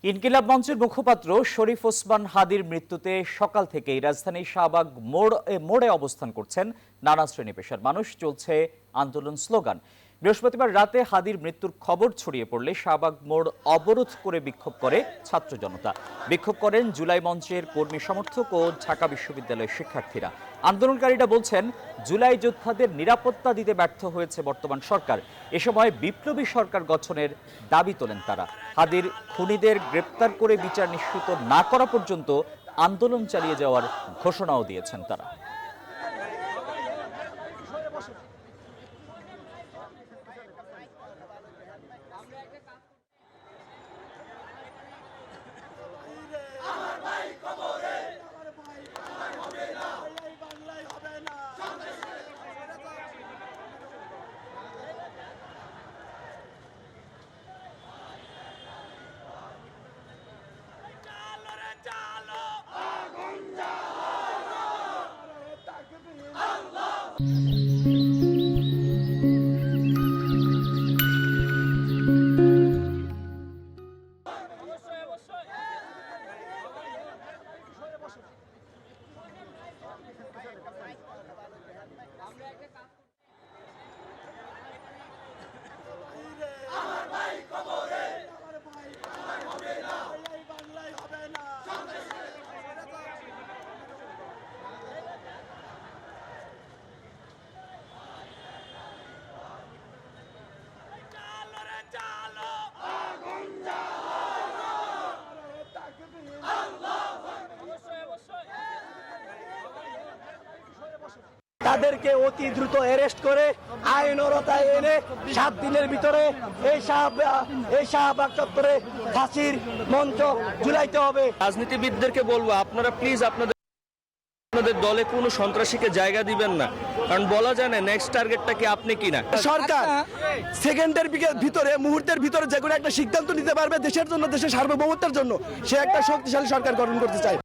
ইনকিলাব মঞ্চের মুখপাত্র শরীফ ওসমান হাদির মৃত্যুতে সকাল থেকেই রাজধানীর শাহবাগ মোড়ে অবস্থান করছেন নানা শ্রেণী পেশার মানুষ। চলছে আন্দোলন, স্লোগান। বৃহস্পতিবার রাতে হাদির মৃত্যুর খবর ছড়িয়ে পড়লে শাহবাগ মোড় অবরোধ করে বিক্ষোভ করে ছাত্র জনতা। বিক্ষোভ করেন জুলাই মঞ্চের কর্মী সমর্থক ও ঢাকা বিশ্ববিদ্যালয়ের শিক্ষার্থীরা। আন্দোলনকারীরা বলছেন, জুলাই যোদ্ধাদের নিরাপত্তা দিতে ব্যর্থ হয়েছে বর্তমান সরকার। এ সময় বিপ্লবী সরকার গঠনের দাবি তোলেন তারা। হাদির খুনিদের গ্রেপ্তার করে বিচার নিশ্চিত না করা পর্যন্ত আন্দোলন চালিয়ে যাওয়ার ঘোষণাও দিয়েছেন তারা। তাদেরকে অতি দ্রুত অ্যারেস্ট করে আইন আওতায় এনে 7 দিনের ভিতরে এই শাহবাগ চত্বরে ফাঁসির মঞ্চ ঝুলাইতে হবে। রাজনীতিবিদদেরকে বলবো, আপনারা প্লিজ আপনাদের দলে কোনো সন্ত্রাসীকে জায়গা দিবেন না, কারণ বলা যায় না নেক্সট টার্গেটটা কি আপনি কিনা। সরকার সেকেন্ডের ভিতরে, মুহূর্তের ভিতরে যে কোনো একটা সিদ্ধান্ত নিতে পারবে দেশের জন্য, দেশের সার্বভৌমত্বের জন্য, সে একটা শক্তিশালী সরকার গঠন করতে চায়।